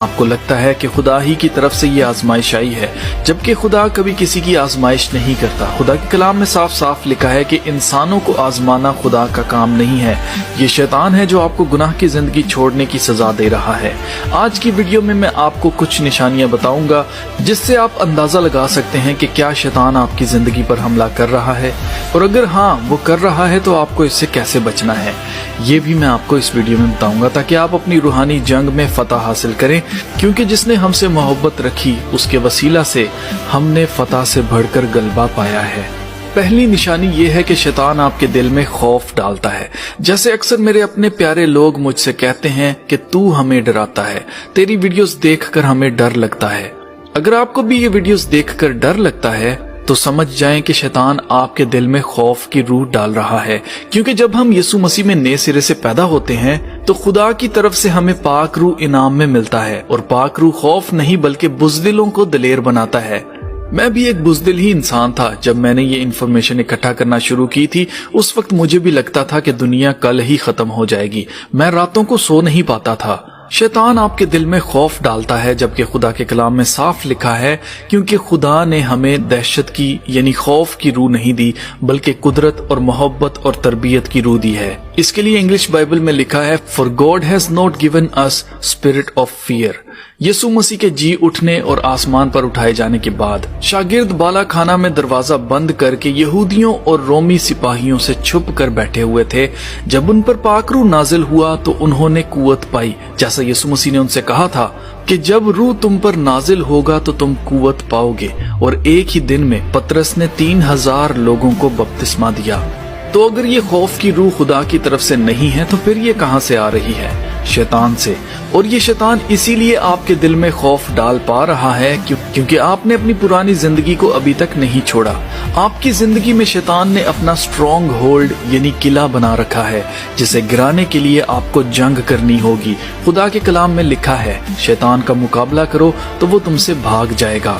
आपको लगता है कि खुदा ही की तरफ से ये आजमाइश आई है, जबकि खुदा कभी किसी की आजमाइश नहीं करता। खुदा के कलाम में साफ साफ लिखा है कि इंसानों को आजमाना खुदा का काम नहीं है। ये शैतान है जो आपको गुनाह की जिंदगी छोड़ने की सजा दे रहा है। आज की वीडियो में मैं आपको कुछ निशानियां बताऊंगा जिससे आप अंदाजा लगा सकते हैं कि क्या शैतान आपकी जिंदगी पर हमला कर रहा है, और अगर हाँ वो कर रहा है तो आपको इससे कैसे बचना है, ये भी मैं आपको इस वीडियो में बताऊंगा ताकि आप अपनी रूहानी जंग में फतह हासिल करें, क्योंकि जिसने हमसे मोहब्बत रखी उसके वसीला से हमने फतह से बढ़कर गलबा पाया है। पहली निशानी ये है कि शैतान आपके दिल में खौफ डालता है। जैसे अक्सर मेरे अपने प्यारे लोग मुझसे कहते हैं कि तू हमें डराता है, तेरी वीडियोस देखकर हमें डर लगता है। अगर आपको भी ये वीडियोस देखकर डर लगता है तो समझ जाएं कि शैतान आपके दिल में खौफ की रूह डाल रहा है, क्योंकि जब हम यीशु मसीह में नए सिरे से पैदा होते हैं तो खुदा की तरफ से हमें पाक रूह इनाम में मिलता है, और पाक रूह खौफ नहीं बल्कि बुज़दिलों को दिलेर बनाता है। मैं भी एक बुज़दिल ही इंसान था। जब मैंने ये इन्फॉर्मेशन इकट्ठा करना शुरू की थी उस वक्त मुझे भी लगता था कि दुनिया कल ही खत्म हो जाएगी। मैं रातों को सो नहीं पाता था। शैतान आपके दिल में खौफ डालता है, जबकि खुदा के कलाम में साफ लिखा है क्योंकि खुदा ने हमें दहशत की यानी खौफ की रूह नहीं दी बल्कि कुदरत और मोहब्बत और तरबियत की रूह दी है। इसके लिए इंग्लिश बाइबल में लिखा है, for God has not given us spirit of fear. यीशु मसीह के जी उठने और आसमान पर उठाए जाने के बाद शागिर्द बाला खाना में दरवाजा बंद करके यहूदियों और रोमी सिपाहियों से छुप कर बैठे हुए थे। जब उन पर पाक रूह नाजिल हुआ तो उन्होंने कुव्वत पाई, जैसा यीशु मसीह ने उनसे कहा था कि जब रूह तुम पर नाजिल होगा तो तुम कुव्वत पाओगे। और एक ही दिन में पतरस ने 3000 लोगों को बपतिस्मा दिया। तो अगर ये खौफ की रूह खुदा की तरफ से नहीं है तो फिर ये कहां से आ रही है? शैतान से। और ये शैतान इसीलिए आपके दिल में खौफ डाल पा रहा है क्योंकि आपने अपनी पुरानी जिंदगी को अभी तक नहीं छोड़ा। आपकी जिंदगी में शैतान ने अपना स्ट्रॉन्ग होल्ड यानी किला बना रखा है, जिसे गिराने के लिए आपको जंग करनी होगी। खुदा के कलाम में लिखा है, शैतान का मुकाबला करो तो वो तुमसे भाग जाएगा।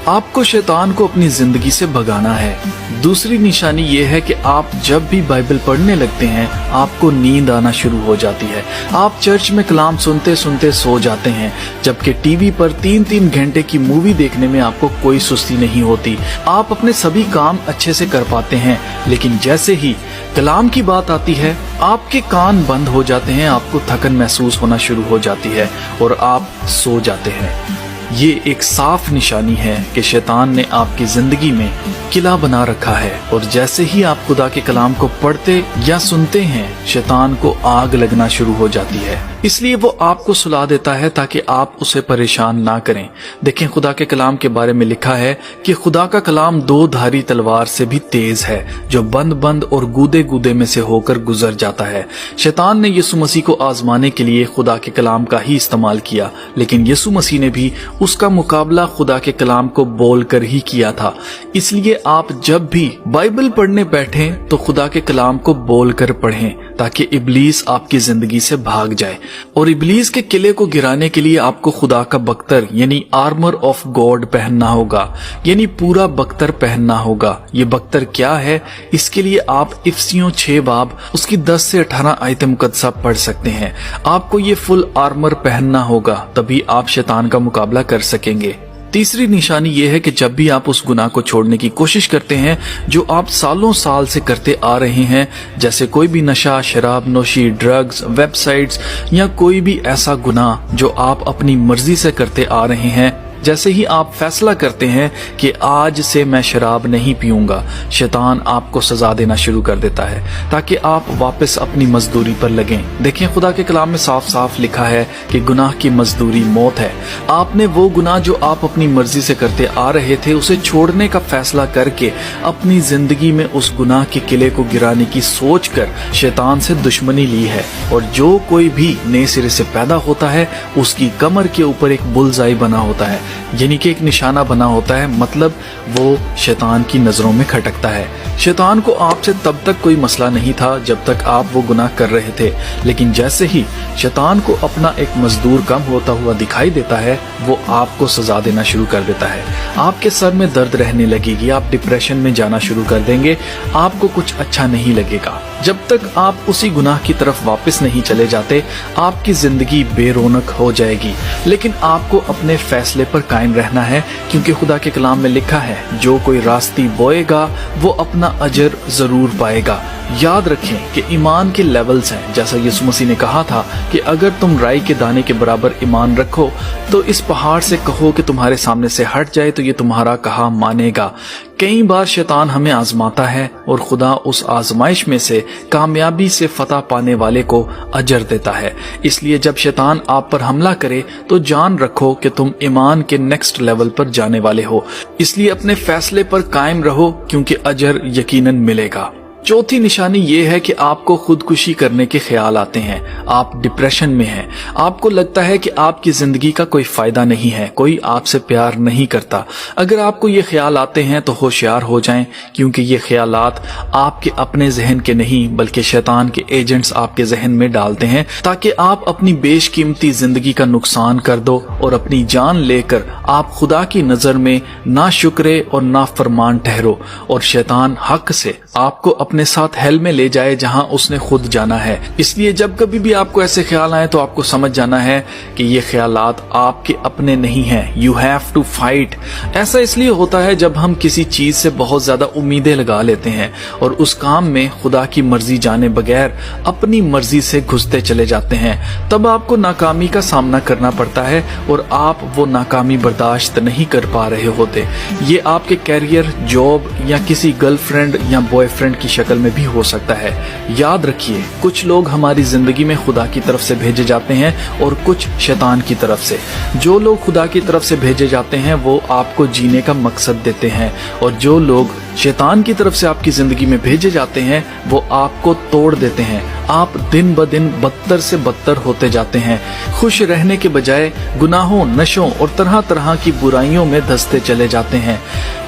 आपको शैतान को अपनी जिंदगी से भगाना है। दूसरी निशानी ये है कि आप जब भी बाइबल पढ़ने लगते हैं आपको नींद आना शुरू हो जाती है। आप चर्च में कलाम सुनते सुनते सो जाते हैं, जबकि टीवी पर 3-3 घंटे की मूवी देखने में आपको कोई सुस्ती नहीं होती। आप अपने सभी काम अच्छे से कर पाते हैं, लेकिन जैसे ही कलाम की बात आती है आपके कान बंद हो जाते हैं, आपको थकन महसूस होना शुरू हो जाती है और आप सो जाते हैं। ये एक साफ निशानी है कि शैतान ने आपकी जिंदगी में किला बना रखा है, और जैसे ही आप खुदा के कलाम को पढ़ते या सुनते हैं शैतान को आग लगना शुरू हो जाती है। इसलिए वो आपको सुला देता है ताकि आप उसे परेशान ना करें। देखें, खुदा के कलाम के बारे में लिखा है कि खुदा का कलाम 2 धारी तलवार से भी तेज है, जो बंद बंद और गूदे गूदे में से होकर गुजर जाता है। शैतान ने यीशु मसीह को आजमाने के लिए खुदा के कलाम का ही इस्तेमाल किया, लेकिन यीशु मसीह ने भी उसका मुकाबला खुदा के कलाम को बोलकर ही किया था। इसलिए आप जब भी बाइबल पढ़ने बैठें तो खुदा के कलाम को बोलकर पढ़ें ताकि इब्लीस आपकी जिंदगी से भाग जाए। और इब्लीस के किले को गिराने के लिए आपको खुदा का बख्तर यानी आर्मर ऑफ गॉड पहनना होगा, यानी पूरा बख्तर पहनना होगा। ये बख्तर क्या है? इसके लिए आप इफिसियों 6 बाब उसकी 10 से 18 आयत मुकद्दसा पढ़ सकते हैं। आपको ये फुल आर्मर पहनना होगा, तभी आप शैतान का मुकाबला कर सकेंगे। तीसरी निशानी ये है कि जब भी आप उस गुनाह को छोड़ने की कोशिश करते हैं जो आप सालों साल से करते आ रहे हैं, जैसे कोई भी नशा, शराब नोशी, ड्रग्स, वेबसाइट्स या कोई भी ऐसा गुनाह जो आप अपनी मर्जी से करते आ रहे हैं, जैसे ही आप फैसला करते हैं कि आज से मैं शराब नहीं पीऊंगा, शैतान आपको सजा देना शुरू कर देता है ताकि आप वापस अपनी मजदूरी पर लगें। देखें, खुदा के कलाम में साफ साफ लिखा है कि गुनाह की मजदूरी मौत है। आपने वो गुनाह जो आप अपनी मर्जी से करते आ रहे थे उसे छोड़ने का फैसला करके अपनी जिंदगी में उस गुनाह के किले को गिराने की सोच कर शैतान से दुश्मनी ली है। और जो कोई भी नए सिरे से पैदा होता है उसकी कमर के ऊपर एक बुलजाई बना होता है, यानी कि एक निशाना बना होता है, मतलब वो शैतान की नजरों में खटकता है। शैतान को आपसे तब तक कोई मसला नहीं था जब तक आप वो गुनाह कर रहे थे, लेकिन जैसे ही शैतान को अपना एक मजदूर कम होता हुआ दिखाई देता है वो आपको सजा देना शुरू कर देता है। आपके सर में दर्द रहने लगेगी, आप डिप्रेशन में जाना शुरू कर देंगे, आपको कुछ अच्छा नहीं लगेगा। जब तक आप उसी गुनाह की तरफ वापस नहीं चले जाते, आपकी जिंदगी बेरौनक हो जाएगी। लेकिन आपको अपने फैसले पर कायम रहना है, क्योंकि खुदा के कलाम में लिखा है, जो कोई रास्ती बोएगा वो अपना अजर जरूर पाएगा। याद रखें कि ईमान के लेवल्स हैं। जैसा यीशु मसीह ने कहा था कि अगर तुम राई के दाने के बराबर ईमान रखो तो इस पहाड़ से कहो कि तुम्हारे सामने से हट जाए तो ये तुम्हारा कहा मानेगा। कई बार शैतान हमें आजमाता है और खुदा उस आजमाइश में से कामयाबी से फतह पाने वाले को अजर देता है। इसलिए जब शैतान आप पर हमला करे तो जान रखो कि तुम ईमान के नेक्स्ट लेवल पर जाने वाले हो। इसलिए अपने फैसले पर कायम रहो, क्योंकि अजर यकीनन मिलेगा। चौथी निशानी ये है कि आपको खुदकुशी करने के ख्याल आते हैं। आप डिप्रेशन में हैं, आपको लगता है कि आपकी जिंदगी का कोई फायदा नहीं है, कोई आपसे प्यार नहीं करता। अगर आपको ये ख्याल आते हैं तो होशियार हो जाएं, क्योंकि ये ख्यालात आपके अपने जहन के नहीं बल्कि शैतान के एजेंट्स आपके जहन में डालते हैं, ताकि आप अपनी बेशकीमती जिंदगी का नुकसान कर दो और अपनी जान लेकर आप खुदा की नजर में नाशुक्रे और नाफरमान ठहरो, और शैतान हक से आपको अपने साथ हेल में ले जाए जहां उसने खुद जाना है। इसलिए जब कभी भी आपको ऐसे ख्याल आए तो आपको समझ जाना है कि ये ख्यालात आपके अपने नहीं हैं। You have to fight. ऐसा इसलिए होता है जब हम किसी चीज से बहुत ज्यादा उम्मीदें लगा लेते हैं और उस काम में खुदा की मर्जी जाने बगैर अपनी मर्जी से घुसते चले जाते हैं, तब आपको नाकामी का सामना करना पड़ता है और आप वो नाकामी बर्दाश्त नहीं कर पा रहे होते। ये आपके कैरियर, जॉब या किसी गर्लफ्रेंड या बॉयफ्रेंड की शक्ल में भी हो सकता है। याद रखिए, कुछ लोग हमारी जिंदगी में खुदा की तरफ से भेजे जाते हैं और कुछ शैतान की तरफ से। जो लोग खुदा की तरफ से भेजे जाते हैं वो आपको जीने का मकसद देते हैं, और जो लोग शैतान की तरफ से आपकी जिंदगी में भेजे जाते हैं वो आपको तोड़ देते हैं। आप दिन ब दिन बदतर से बदतर होते जाते हैं। खुश रहने के बजाय गुनाहों, नशों और तरह तरह की बुराइयों में धंसते चले जाते हैं।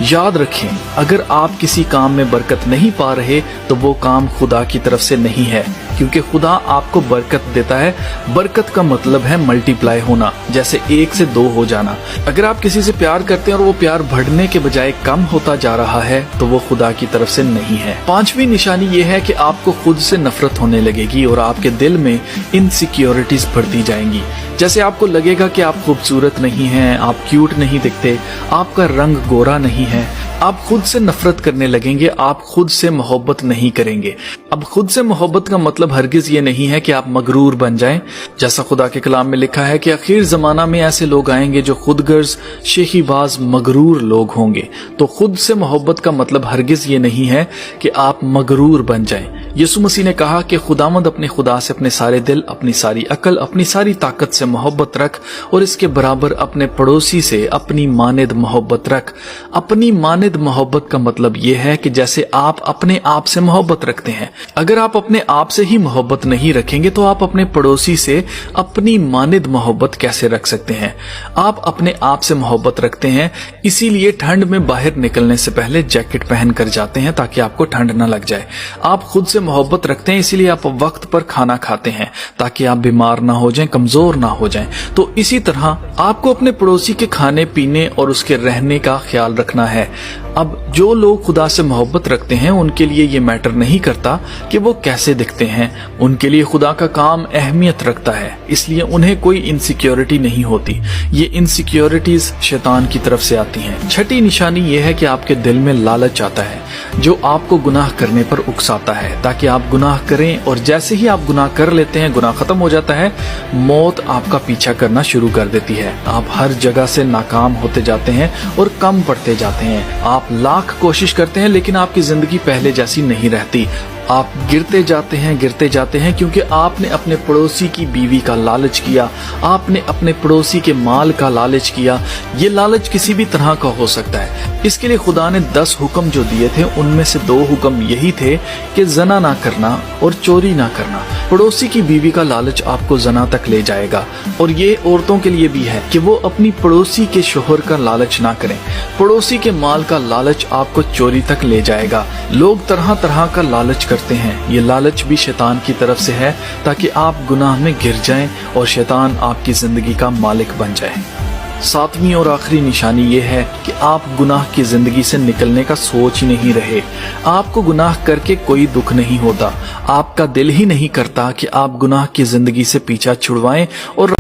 याद रखें, अगर आप किसी काम में बरकत नहीं पा रहे तो वो काम खुदा की तरफ से नहीं है, क्योंकि खुदा आपको बरकत देता है। बरकत का मतलब है मल्टीप्लाई होना, जैसे 1 से 2 हो जाना। अगर आप किसी से प्यार करते हैं और वो प्यार बढ़ने के बजाय कम होता जा रहा है तो वो खुदा की तरफ से नहीं है। पांचवी निशानी ये है कि आपको खुद से नफरत होने लगेगी और आपके दिल में इनसिक्योरिटीज बढ़ती जाएंगी। जैसे आपको लगेगा कि आप खूबसूरत नहीं हैं, आप क्यूट नहीं दिखते, आपका रंग गोरा नहीं है। आप खुद से नफरत करने लगेंगे, आप खुद से मोहब्बत नहीं करेंगे। अब खुद से मोहब्बत का मतलब हरगिज ये नहीं है कि आप मगरूर बन जाएं। जैसा खुदा के कलाम में लिखा है कि आखिर जमाना में ऐसे लोग आएंगे जो खुदगर्ज, शेखीबाज, मगरूर लोग होंगे। तो खुद से मोहब्बत का मतलब हरगिज ये नहीं है कि आप मगरूर बन जाएं। यीशु मसीह ने कहा कि खुदावंद अपने खुदा से अपने सारे दिल, अपनी सारी अकल, अपनी सारी ताकत से मोहब्बत रख, और इसके बराबर अपने पड़ोसी से अपनी मानिद मोहब्बत रख। अपनी मानिद मोहब्बत का मतलब यह है कि जैसे आप अपने आप से मोहब्बत रखते हैं। अगर आप अपने आप से ही मोहब्बत नहीं रखेंगे तो आप अपने पड़ोसी से अपनी मानिद मोहब्बत कैसे रख सकते हैं? आप अपने आप से मोहब्बत रखते हैं, इसीलिए ठंड में बाहर निकलने से पहले जैकेट पहन कर जाते हैं ताकि आपको ठंड न लग जाए। आप खुद से मोहब्बत रखते हैं, इसीलिए आप वक्त पर खाना खाते हैं ताकि आप बीमार ना हो जाएं, कमजोर ना हो जाएं। तो इसी तरह आपको अपने पड़ोसी के खाने पीने और उसके रहने का ख्याल रखना है। अब जो लोग खुदा से मोहब्बत रखते हैं उनके लिए ये मैटर नहीं करता कि वो कैसे दिखते हैं, उनके लिए खुदा का काम अहमियत रखता है, इसलिए उन्हें कोई इनसिक्योरिटी नहीं होती। ये इनसिक्योरिटीज शैतान की तरफ से आती हैं। छठी निशानी ये है कि आपके दिल में लालच आता है जो आपको गुनाह करने पर उकसाता है ताकि आप गुनाह करें, और जैसे ही आप गुनाह कर लेते हैं, गुनाह खत्म हो जाता है, मौत आपका पीछा करना शुरू कर देती है। आप हर जगह से नाकाम होते जाते हैं और कम पड़ते जाते हैं। आप लाख कोशिश करते हैं लेकिन आपकी जिंदगी पहले जैसी नहीं रहती। आप गिरते जाते हैं क्योंकि आपने अपने पड़ोसी की बीवी का लालच किया, आपने अपने पड़ोसी के माल का लालच किया। ये लालच किसी भी तरह का हो सकता है। इसके लिए खुदा ने 10 हुक्म जो दिए थे उनमें से 2 हुक्म यही थे कि जना ना करना और चोरी ना करना। पड़ोसी की बीवी का लालच आपको जना तक ले जाएगा, और ये औरतों के लिए भी है कि वो अपनी पड़ोसी के शोहर का लालच ना करें। पड़ोसी के माल का लालच आपको चोरी तक ले जाएगा। लोग तरह तरह का लालच करते हैं, ये लालच भी शैतान की तरफ से है ताकि आप गुनाह में गिर जाएं और शैतान आपकी जिंदगी का मालिक बन जाए। सातवीं और आखिरी निशानी ये है कि आप गुनाह की जिंदगी से निकलने का सोच ही नहीं रहे। आपको गुनाह करके कोई दुख नहीं होता, आपका दिल ही नहीं करता कि आप गुनाह की जिंदगी से पीछा छुड़वाएं और